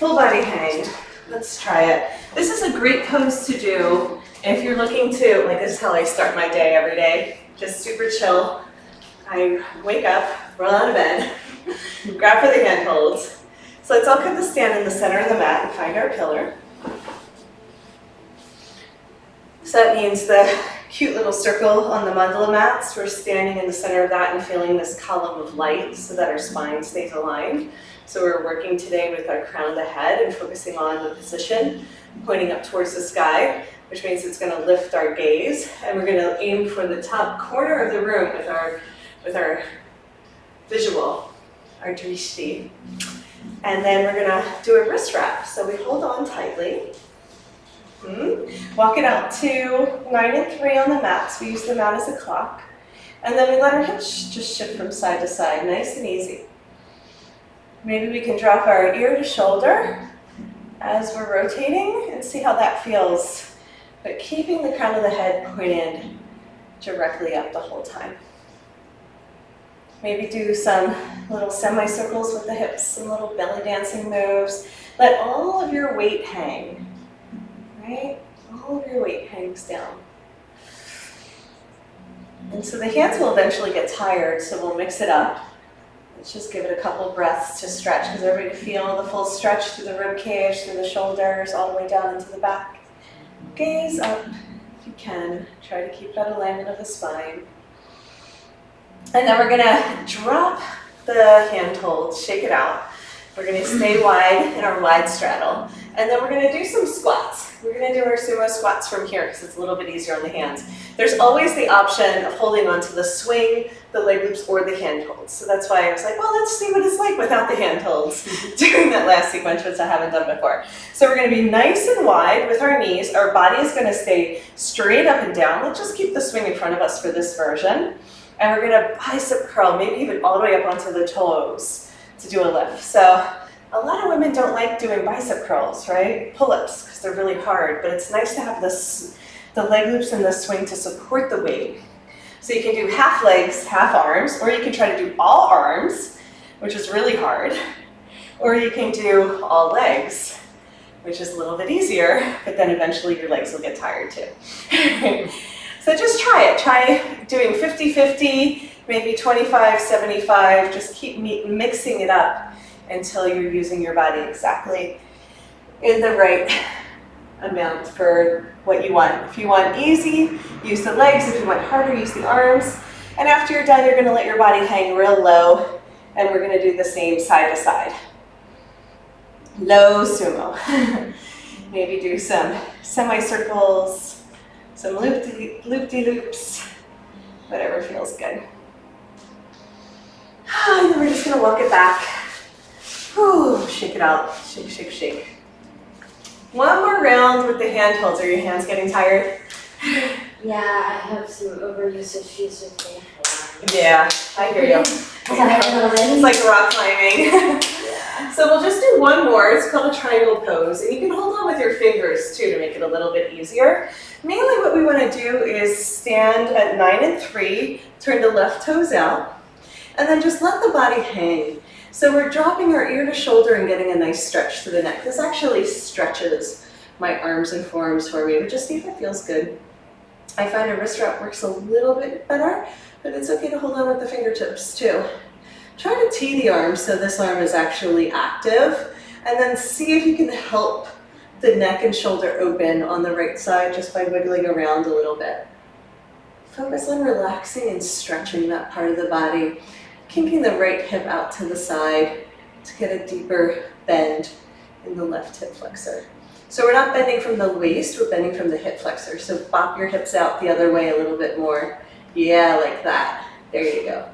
Full body hang. Let's try it. This is a great pose to do if you're looking to, like this is how I start my day every day, just super chill. I wake up, roll out of bed, grab for the handholds. So let's all come to stand in the center of the mat and find our pillar. So that means the cute little circle on the mandala mats, we're standing in the center of that and feeling this column of light so that our spine stays aligned. So we're working today with our crown of the head and focusing on the position, pointing up towards the sky, which means it's going to lift our gaze. And we're going to aim for the top corner of the room with our visual, our drishti. And then we're going to do a wrist wrap. So we hold on tightly. Walk it out to 9 and 3 on the mat. So we use the mat as a clock. And then we let our hips just shift from side to side, nice and easy. Maybe we can drop our ear to shoulder as we're rotating and see how that feels. But keeping the crown of the head pointed directly up the whole time. Maybe do some little semicircles with the hips, some little belly dancing moves. Let all of your weight hang, right? All of your weight hangs down. And so the hands will eventually get tired, so we'll mix it up. Let's just give it a couple breaths to stretch, because everybody feel the full stretch through the rib cage, through the shoulders, all the way down into the back. Gaze up if you can. Try to keep that alignment of the spine. And then we're going to drop the handholds, shake it out. We're going to stay wide in our wide straddle. And then we're going to do some squats. We're going to do our sumo squats from here because it's a little bit easier on the hands. There's always the option of holding onto the swing, the leg loops, or the handholds. So that's why I was like, well, let's see what it's like without the handholds during that last sequence, which I haven't done before. So we're going to be nice and wide with our knees. Our body is going to stay straight up and down. Let's just keep the swing in front of us for this version. And we're going to bicep curl, maybe even all the way up onto the toes to do a lift. So a lot of women don't like doing bicep curls, right? Pull-ups, because they're really hard. But it's nice to have the leg loops and the swing to support the weight. So you can do half legs, half arms, or you can try to do all arms, which is really hard. Or you can do all legs, which is a little bit easier, but then eventually your legs will get tired too. So just try it. Try doing 50-50, maybe 25-75. Just keep mixing it up until you're using your body exactly in the right amount for what you want. If you want easy, use the legs. If you want harder, use the arms. And after you're done, you're going to let your body hang real low, and we're going to do the same side to side. Low sumo. Maybe do some semicircles, some loop-de-loops, whatever feels good. And then we're just going to walk it back. Whew, shake it out. Shake, shake, shake. One more round with the handholds. Are your hands getting tired? Yeah, I have some overuse issues with the Yeah, I hear you. It's like rock climbing. Yeah. So we'll just do one more. It's called a triangle pose. And you can hold on with your fingers too to make it a little bit easier. Mainly what we want to do is stand at 9 and 3, turn the left toes out, and then just let the body hang. So we're dropping our ear to shoulder and getting a nice stretch to the neck. This actually stretches my arms and forearms for me, but just see if it feels good. I find a wrist wrap works a little bit better, but it's okay to hold on with the fingertips too. Try to tee the arm so this arm is actually active, and then see if you can help the neck and shoulder open on the right side just by wiggling around a little bit. Focus on relaxing and stretching that part of the body, kinking the right hip out to the side to get a deeper bend in the left hip flexor. So we're not bending from the waist, we're bending from the hip flexor. So bop your hips out the other way a little bit more. Yeah, like that. There you go.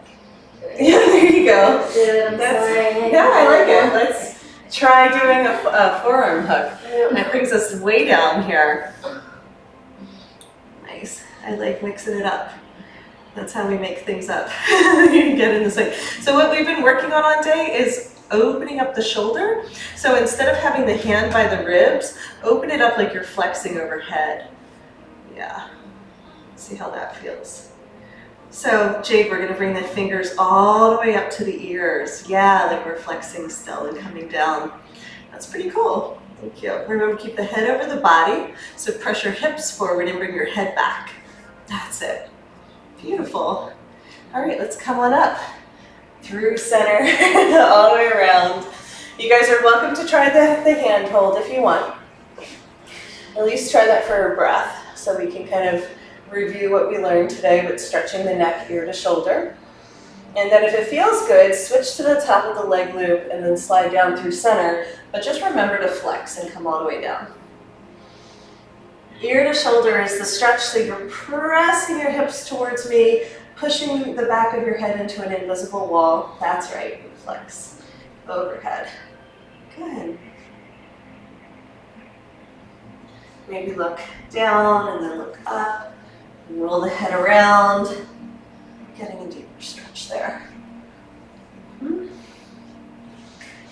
Yeah, there you go. Yeah, I like it. Let's try doing a forearm hug. That brings us way down here. Nice. I like mixing it up. That's how we make things up. Get in the swing. So what we've been working on all day is opening up the shoulder. So instead of having the hand by the ribs, open it up like you're flexing overhead. Yeah. See how that feels. So Jade, we're going to bring the fingers all the way up to the ears. Yeah, like we're flexing still and coming down. That's pretty cool. Thank you. Remember to keep the head over the body. So press your hips forward and bring your head back. That's it. Beautiful. All right, let's come on up. Through center, all the way around. You guys are welcome to try the hand hold if you want. At least try that for a breath so we can kind of review what we learned today with stretching the neck, ear to shoulder. And then if it feels good, switch to the top of the leg loop and then slide down through center, but just remember to flex and come all the way down. Ear to shoulder is the stretch, so you're pressing your hips towards me, pushing the back of your head into an invisible wall. That's right, flex overhead. Good. Maybe look down and then look up, and roll the head around, getting a deeper stretch there.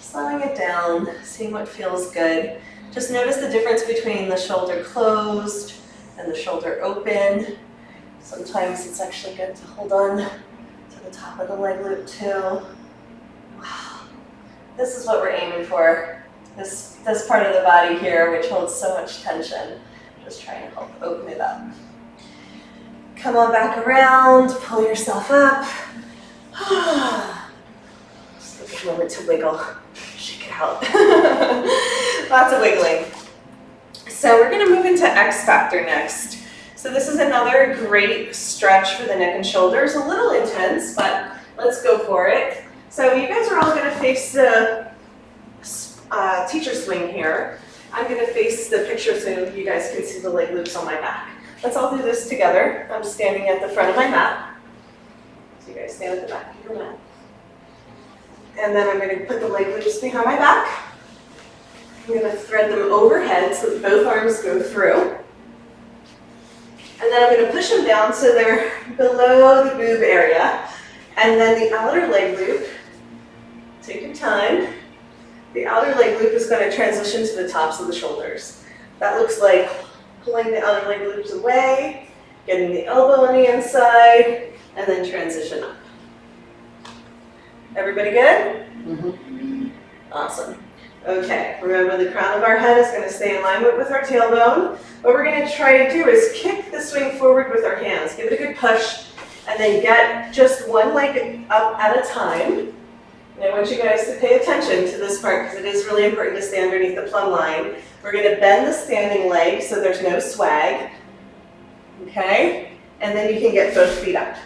Slowing it down, seeing what feels good. Just notice the difference between the shoulder closed and the shoulder open. Sometimes it's actually good to hold on to the top of the leg loop too. Wow, this is what we're aiming for. This part of the body here, which holds so much tension. Just trying to help open it up. Come on back around, pull yourself up. Just take a moment to wiggle, shake it out. Lots of wiggling. So we're gonna move into Xfactor next. So this is another great stretch for the neck and shoulders. A little intense, but let's go for it. So you guys are all gonna face the teacher swing here. I'm gonna face the picture so you guys can see the leg loops on my back. Let's all do this together. I'm standing at the front of my mat. So you guys stand at the back of your mat. And then I'm gonna put the leg loops behind my back. I'm gonna thread them overhead so that both arms go through. And then I'm gonna push them down so they're below the boob area. And then the outer leg loop, take your time. The outer leg loop is gonna transition to the tops of the shoulders. That looks like pulling the outer leg loops away, getting the elbow on the inside, and then transition up. Everybody good? Mm-hmm. Awesome. Okay, remember the crown of our head is gonna stay in line with our tailbone. What we're gonna try to do is kick the swing forward with our hands. Give it a good push, and then get just one leg up at a time. And I want you guys to pay attention to this part because it is really important to stay underneath the plumb line. We're gonna bend the standing leg so there's no swag, okay? And then you can get both feet up.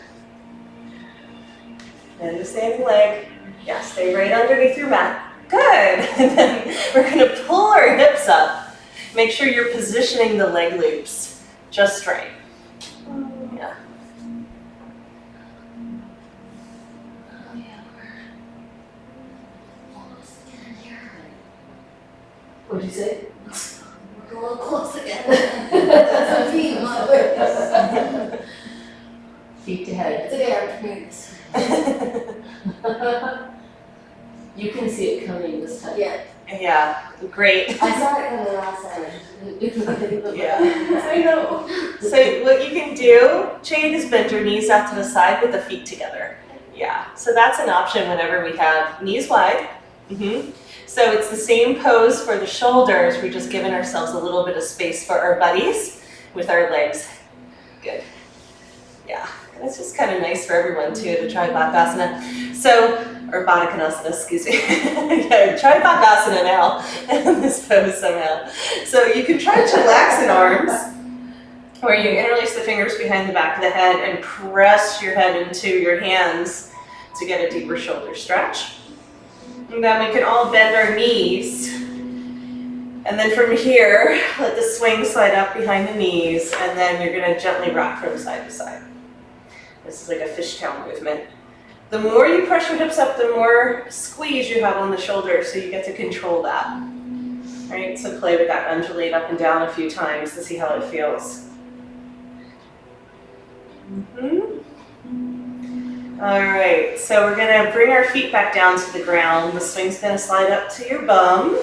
Bend the standing leg, yeah, stay right underneath your mat. Good, and then we're gonna pull our hips up. Make sure you're positioning the leg loops just right. Yeah. What'd you say? We're a little close again. That's my feet in my face. Feet to head. It's okay, I'm doing You can see it coming this time. Yeah. Yeah, great. I saw it coming last time. Yeah. I know. So what you can do, Jade is bend your knees out to the side with the feet together. Yeah, so that's an option whenever we have knees wide. So it's the same pose for the shoulders. We're just giving ourselves a little bit of space for our buddies with our legs. Good. Yeah, and it's just kind of nice for everyone too to try Bakasana. So, or Baddha Konasana, excuse me. Yeah, try Bakasana now in this pose somehow. So you can try chilaxin arms, where you interlace the fingers behind the back of the head and press your head into your hands to get a deeper shoulder stretch. And then we can all bend our knees. And then from here, let the swing slide up behind the knees, and then you're gonna gently rock from side to side. This is like a fishtail movement. The more you press your hips up, the more squeeze you have on the shoulders, so you get to control that. All right, so play with that, undulate up and down a few times to see how it feels. All right, so we're gonna bring our feet back down to the ground. The swing's gonna slide up to your bum.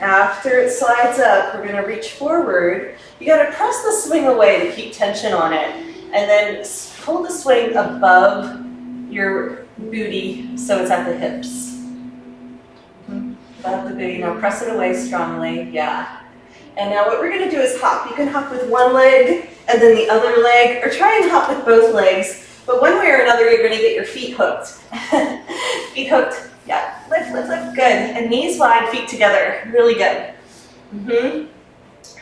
After it slides up, we're gonna reach forward. You gotta press the swing away to keep tension on it, and then pull the swing above your booty so it's at the hips. above the booty. Now press it away strongly, yeah. And now what we're gonna do is hop. You can hop with one leg and then the other leg, or try and hop with both legs. But one way or another, you're gonna get your feet hooked. Feet hooked, yeah. Lift, lift, lift, good. And knees wide, feet together, really good.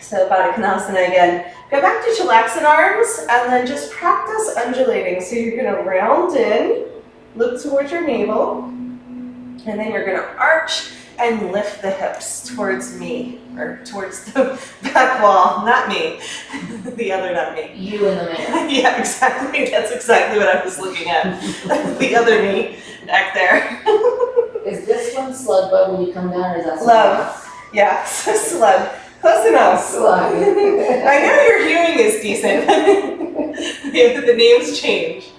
So Baddha Konasana again. Go back to chillaxing arms and then just practice undulating. So you're gonna round in, look towards your navel, and then you're gonna arch and lift the hips towards me, or towards the back wall, not me, the other, not me. You in the mirror. Yeah, exactly, that's exactly what I was looking at, the other me back there. Is this one slug bug when you come down, or is that something Love. else? Yeah, so slug, close enough. Slug. I know your hearing is decent. The names change.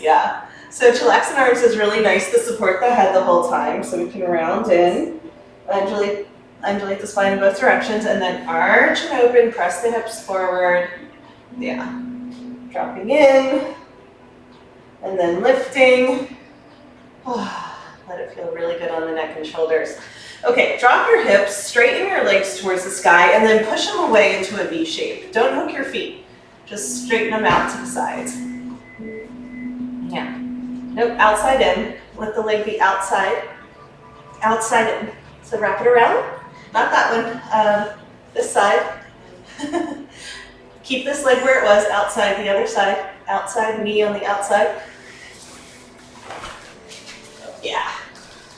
Yeah. So chillaxing arms is really nice to support the head the whole time. So we can round in, undulate the spine in both directions, and then arch and open, press the hips forward. Yeah. Dropping in, and then lifting. Let it feel really good on the neck and shoulders. Okay, drop your hips, straighten your legs towards the sky, and then push them away into a V shape. Don't hook your feet. Just straighten them out to the sides. Yeah. Nope, outside in. Let the leg be outside. Outside in. So wrap it around. Not that one. This side. Keep this leg where it was, outside the other side. Outside, knee on the outside. Yeah.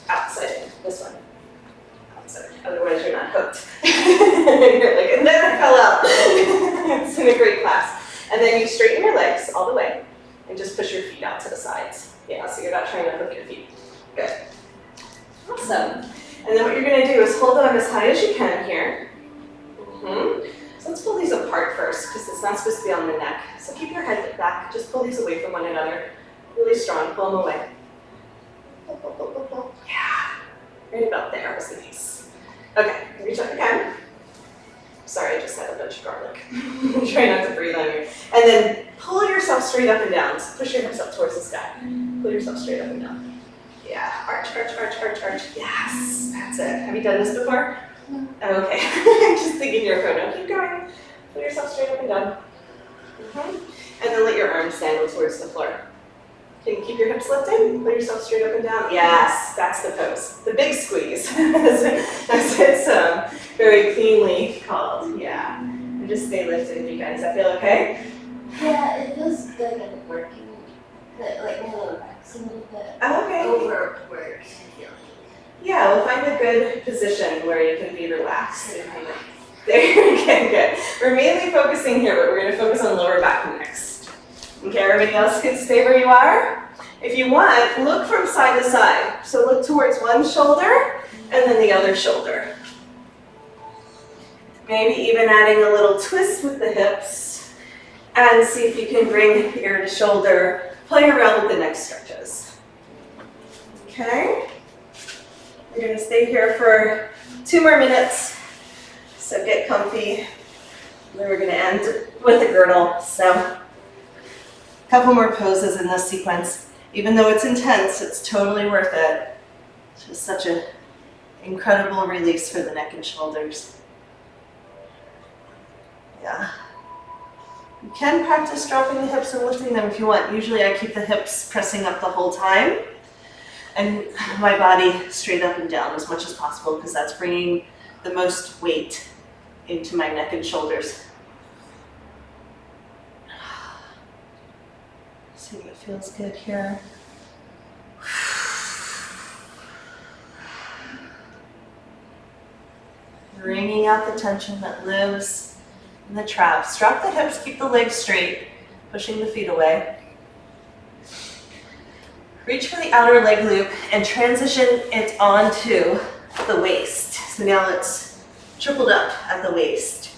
Outside in. This one. Outside. Otherwise you're not hooked. You're like, and then I fell out. It's in a great class. And then you straighten your legs all the way and just push your feet out to the sides. Yeah, so you're not trying to hook your feet. Good. Awesome. And then what you're gonna do is hold on as high as you can here. So let's pull these apart first, because it's not supposed to be on the neck. So keep your head back, just pull these away from one another. Really strong, pull them away. Pull, pull, pull, pull, pull. Yeah, right about there was nice. Okay, reach up again. Sorry, I just had a bunch of garlic. Try not to breathe on you. And then pull yourself straight up and down. So push your hips up towards the sky. Pull yourself straight up and down. Yeah, arch, arch, arch, arch, arch. Yes, that's it. Have you done this before? No. Oh, okay. I'm just thinking your phone. Keep going. Pull yourself straight up and down. And then let your arms dangle towards the floor. Can you keep your hips lifted? Pull yourself straight up and down. Yes, that's the pose. The big squeeze, as it's very cleanly called. Yeah. And just stay lifted, you guys. Does that feel okay? Yeah, it feels good and working. Like my lower back's a little bit Oh, okay. overworked, I feel like. Yeah, we'll find a good position where you can be relaxed. There, okay, good. We're mainly focusing here, but we're going to focus on lower back next. Okay, everybody else can stay where you are. If you want, look from side to side. So look towards one shoulder and then the other shoulder. Maybe even adding a little twist with the hips and see if you can bring ear to shoulder. Play around with the neck stretches. Okay. We're going to stay here for 2 more minutes. So get comfy. Then we're going to end with a girdle. So a couple more poses in this sequence. Even though it's intense, it's totally worth it. It's just such an incredible release for the neck and shoulders. Yeah. You can practice dropping the hips and lifting them if you want. Usually I keep the hips pressing up the whole time and my body straight up and down as much as possible, because that's bringing the most weight into my neck and shoulders. See what feels good here. Wringing out the tension that lives in the traps. Drop the hips, keep the legs straight, pushing the feet away. Reach for the outer leg loop and transition it onto the waist. So now it's tripled up at the waist.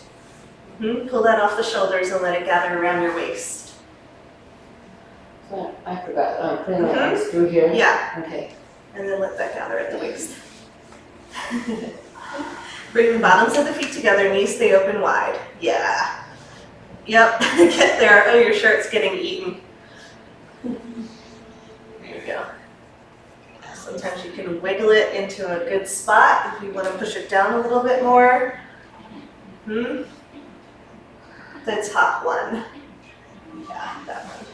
Pull that off the shoulders and let it gather around your waist. So I forgot, putting the arms through here? Yeah. Okay. And then let that gather at the waist. Bring the bottoms of the feet together, knees stay open wide. Yeah. Yep, get there. Oh, your shirt's getting eaten. There you go. So Sometimes you can wiggle it into a good spot if you want to push it down a little bit more. The top one. Yeah, that one.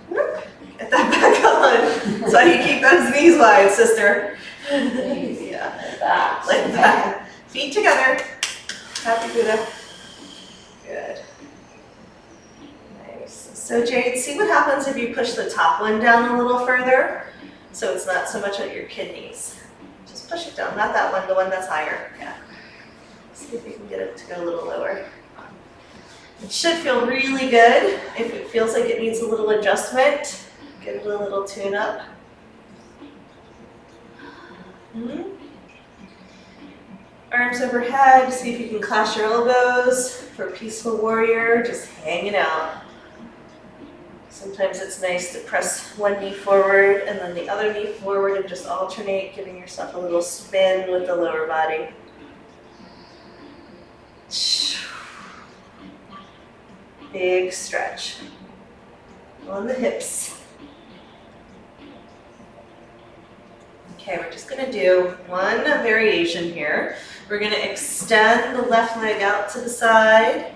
Whoop. Get that back on. That's why you keep those knees wide, sister. Yeah, like that. Feet together. Happy Buddha. Good. Nice. So Jade, see what happens if you push the top one down a little further? So it's not so much at your kidneys. Just push it down, not that one, the one that's higher. Yeah. See if you can get it to go a little lower. It should feel really good. If it feels like it needs a little adjustment, get it a little tune up. Arms overhead, see if you can clasp your elbows for peaceful warrior, just hanging out. Sometimes it's nice to press one knee forward and then the other knee forward and just alternate, giving yourself a little spin with the lower body. Big stretch on the hips. Okay, we're just gonna do one variation here. We're gonna extend the left leg out to the side.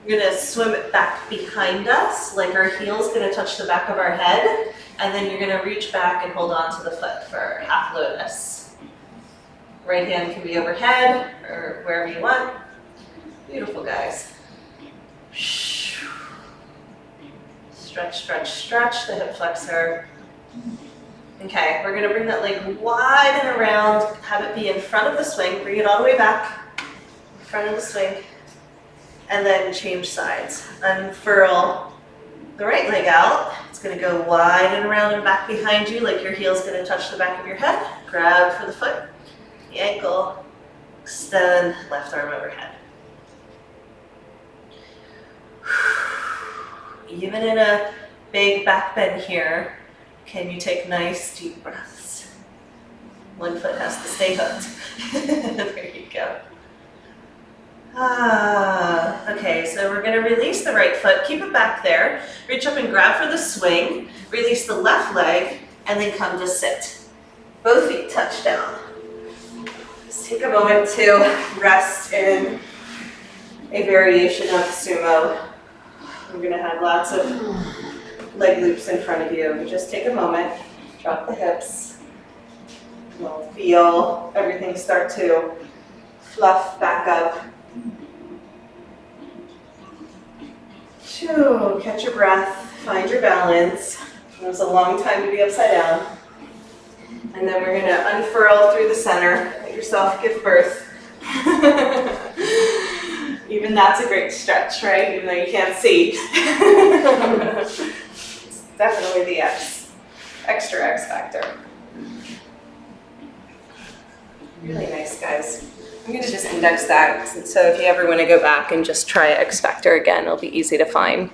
We're gonna swim it back behind us, like our heel's gonna touch the back of our head, and then you're gonna reach back and hold on to the foot for half lotus. Right hand can be overhead or wherever you want. Beautiful, guys. Stretch, stretch, stretch the hip flexor. Okay, we're gonna bring that leg wide and around, have it be in front of the swing, bring it all the way back, in front of the swing, and then change sides. Unfurl the right leg out. It's gonna go wide and around and back behind you, like your heel's gonna touch the back of your head. Grab for the foot, the ankle, extend left arm overhead. Even in a big back bend here, can you take nice deep breaths? One foot has to stay hooked. There you go. Okay, so we're gonna release the right foot, keep it back there, reach up and grab for the swing, release the left leg, and then come to sit. Both feet touch down. Just take a moment to rest in a variation of sumo. We're gonna have lots of leg loops in front of you. Just take a moment, drop the hips. You'll feel everything start to fluff back up. Catch your breath, find your balance. It was a long time to be upside down. And then we're gonna unfurl through the center, let yourself give birth. Even that's a great stretch, right? Even though you can't see. It's definitely the extra X factor. Really nice, guys. I'm gonna just index that, so if you ever wanna go back and just try Xfactor again, it'll be easy to find.